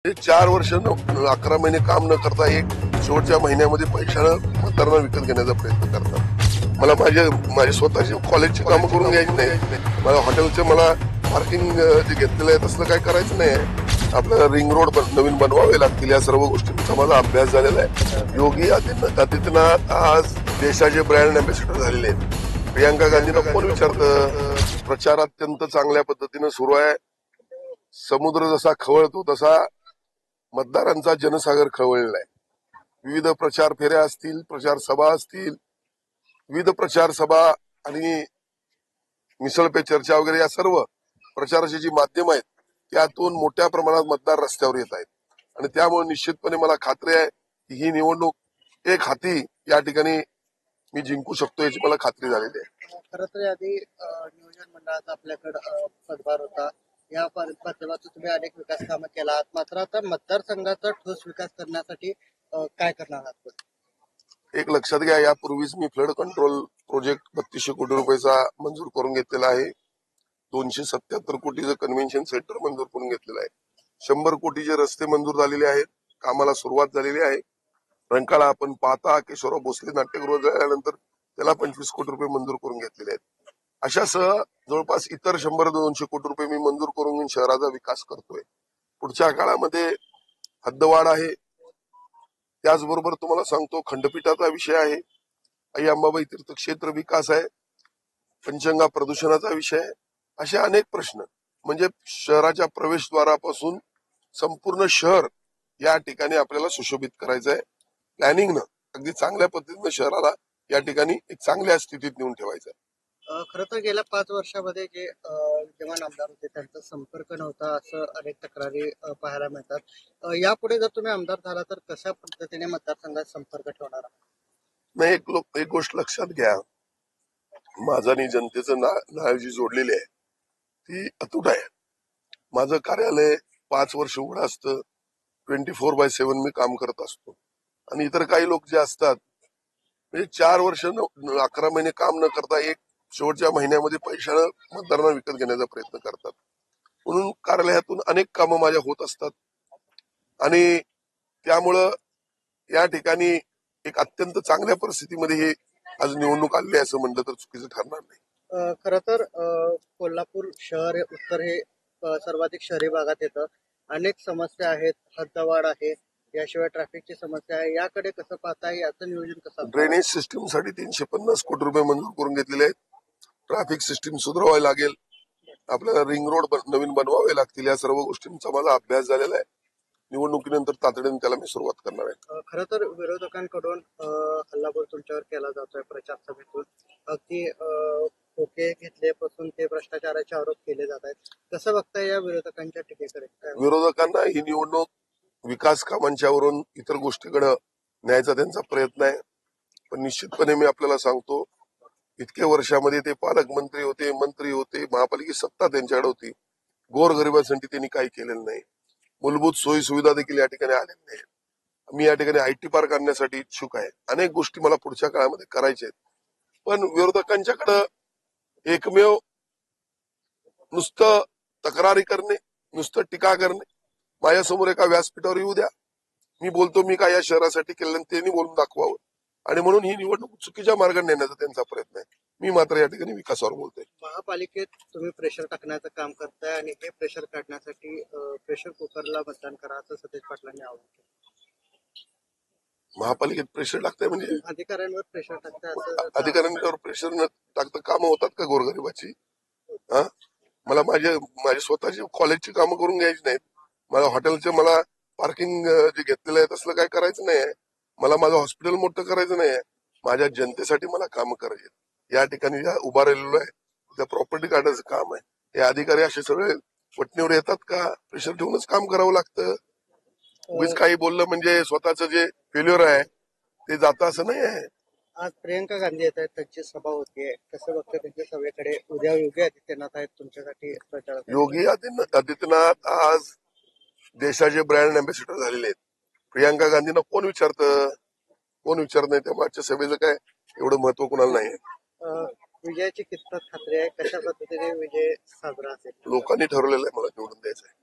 हे 4 वर्ष 11 महिने काम न करता एक शेवटच्या महिन्यामध्ये पैशानं मतदारांना विकत घेण्याचा प्रयत्न करतात. मला माझे स्वतःची कॉलेजची कामं करून घ्यायची नाही. मला हॉटेलचे पार्किंग जे घेतलेलं आहे तसलं काही करायचं नाही. आपल्याला रिंग रोड नवीन बनवावे लागतील. या सर्व गोष्टींचा माझा अभ्यास झालेला आहे. योगी आदित्यनाथ आज देशाचे ब्रँड अँबॅसिडर झालेले आहेत. प्रियांका गांधींना कोण विचारतं? प्रचार अत्यंत चांगल्या पद्धतीनं सुरू आहे. समुद्र जसा खवळतो तसा मतदारांचा जनसागर खवळलाय. विविध प्रचार फेऱ्या असतील, प्रचार सभा असतील, विविध प्रचार सभा आणि मिसळ पे चर्चा वगैरे या सर्व प्रचाराची जी माध्यम आहेत त्यातून मोठ्या प्रमाणात मतदार रस्त्यावर येत आहेत. आणि त्यामुळे निश्चितपणे मला खात्री आहे की ही निवडणूक एक हाती या ठिकाणी मी जिंकू शकतो याची मला खात्री झालेली आहे. खरं तर आधी नियोजन मंडळाचा आपल्याकडे पदभार होता. या माध्यमातून तुम्ही अनेक विकास कामं केला आहात. मात्र आता मतदारसंघाचा ठोस विकास करण्यासाठी काय करणार आहात? एक लक्षात घ्या, यापूर्वीच मी फ्लड कंट्रोल प्रोजेक्ट 3200 कोटी रुपयाचा मंजूर करून घेतलेला आहे. 277 कोटीचं कन्व्हेन्शन सेंटर मंजूर करून घेतलेलं आहे. 100 कोटीचे रस्ते मंजूर झालेले आहेत. कामाला सुरुवात झालेली आहे. रंकाळा आपण पाहता केशवराव भोसले नाट्यगृह झाल्यानंतर त्याला 25 कोटी रुपये मंजूर करून घेतलेले आहेत. अशासह जवळपास इतर 100-200 कोटी रुपये मी मंजूर करून शहराचा विकास करतोय. पुढच्या काळामध्ये हद्दवाढ आहे. त्याचबरोबर तुम्हाला सांगतो खंडपीठाचा विषय आहे. आई अंबाबाई तीर्थक्षेत्र विकास आहे. पंचगंगा प्रदूषणाचा विषय आहे. असे अनेक प्रश्न म्हणजे शहराच्या प्रवेशद्वारापासून संपूर्ण शहर या ठिकाणी आपल्याला सुशोभित करायचं आहे. प्लॅनिंगनं अगदी चांगल्या पद्धतीनं शहराला या ठिकाणी एक चांगल्या स्थितीत नेऊन ठेवायचं आहे. खरं तर गेल्या 5 वर्षामध्ये जे विद्यमान आमदार होते त्यांचा संपर्क नव्हता असं अनेक तक्रारी पाहायला मिळतात. यापुढे जर तुम्ही आमदार झाला तर कशा पद्धतीने मतदारसंघात संपर्क ठेवणार आहात? नाही, एक गोष्ट लक्षात घ्या, माझं आणि जनतेचं नाळ जी जोडलेली आहे ती अतूट आहे. माझं कार्यालय 5 वर्ष उघडं असतं. 24/7 मी काम करत असतो. आणि इतर काही लोक जे असतात म्हणजे 4 वर्ष 11 महिने काम न करता एक शेवटच्या महिन्यामध्ये पैशानं मतदारांना विकत घेण्याचा प्रयत्न करतात. म्हणून कार्यालयातून अनेक कामं माझ्या होत असतात. आणि त्यामुळं या ठिकाणी एक अत्यंत चांगल्या परिस्थितीमध्ये हे आज निवडणूक आली असं म्हणलं तर चुकीचं ठरणार नाही. खरं तर कोल्हापूर शहर उत्तर हे सर्वाधिक शहरी भागात येतं. अनेक समस्या आहेत, हद्दवाढ आहे, याशिवाय ट्रॅफिकची समस्या आहे. याकडे कसं पाहताय? याचं नियोजन कसं? ड्रेनेज सिस्टीमसाठी 350 कोटी रुपये मंजूर करून घेतलेले आहेत. ट्रॅफिक सिस्टीम सुधारावी लागेल. आपल्याला रिंग रोड नवीन बनवावे लागतील. या सर्व गोष्टींचा माझा अभ्यास झालेला आहे. निवडणुकीनंतर तातडीने त्याला मी सुरुवात करणार आहे. खरं तर विरोधकांकडून हल्लाबोल तुमच्यावर केला जातोय प्रचार सभेतून. अगदी खोके घेतल्यापासून ते भ्रष्टाचाराचे आरोप केले जात आहेत. कसं बघताय या विरोधकांच्या टीकेकडे? विरोधकांना ही निवडणूक विकास कामांच्या वरून इतर गोष्टीकडे न्यायचा त्यांचा प्रयत्न आहे. पण निश्चितपणे मी आपल्याला सांगतो, इतक्या वर्षामध्ये ते पालकमंत्री होते, मंत्री होते, महापालिकेची सत्ता त्यांच्याकडे होती. गोरगरिबांसाठी त्यांनी काही केलेलं नाही. मूलभूत सोयी सुविधा देखील या ठिकाणी आलेल्या नाही. मी या ठिकाणी IT पार्क आणण्यासाठी इच्छुक आहे. अनेक गोष्टी मला पुढच्या काळामध्ये करायच्या आहेत. पण विरोधकांच्याकडं एकमेव नुसतं तक्रारी करणे, नुसतं टीका करणे. माझ्यासमोर एका व्यासपीठावर येऊ द्या, मी बोलतो मी काय या शहरासाठी केलं त्यांनी बोलून दाखवावं. आणि म्हणून ही निवडणूक चुकीच्या मार्गाने नेण्याचा त्यांचा प्रयत्न आहे. मी मात्र या ठिकाणी विकासावर बोलतोय. महापालिकेत तुम्ही प्रेशर टाकण्याचं काम करताय आणि हे प्रेशर काढण्यासाठी प्रेशर कुकरला मतदान करा असं सतेज पाटलांनी आवाहन केलं. महापालिकेत प्रेशर लागतंय म्हणजे अधिकाऱ्यांवर प्रेशर टाकताय असं? अधिकाऱ्यांवर प्रेशर न टाकता कामं होतात का गोरगरिबाची? मला माझी स्वतःची कॉलेजची कामं करून घ्यायची नाहीत. मला हॉटेलचे पार्किंग जे घेतलेलं आहे तसलं काय करायचं नाही. मला माझं हॉस्पिटल मोठं करायचं नाही. माझ्या जनतेसाठी मला कामं करायचे. या ठिकाणी ज्या उभा राहिलेलो आहे त्या प्रॉपर्टी काढायचं काम आहे. हे अधिकारी असे सगळे वटणीवर येतात का? प्रेशर ठेवूनच काम करावं लागतं. उगीच काही बोललं म्हणजे स्वतःचं जे फेल्युअर आहे ते जातं असं नाही आहे. आज प्रियंका गांधी येत आहेत, त्यांची सभा होतीये. कसं बघतं त्यांच्या सभेकडे? उद्या योगी आदित्यनाथ आहेत तुमच्यासाठी प्रचार. योगी आदित्यनाथ आज देशाचे ब्रँड अँबॅसिडर झालेले आहेत. प्रियांका गांधींना कोण विचारतं? कोण विचारत नाही. त्या मागच्या सभेचं काय एवढं महत्व कुणाला नाही. विजयाची कितपत खात्री आहे? कशा पद्धतीने विजय साजरा असेल? लोकांनी ठरवलेलं आहे मला निवडून द्यायचं आहे.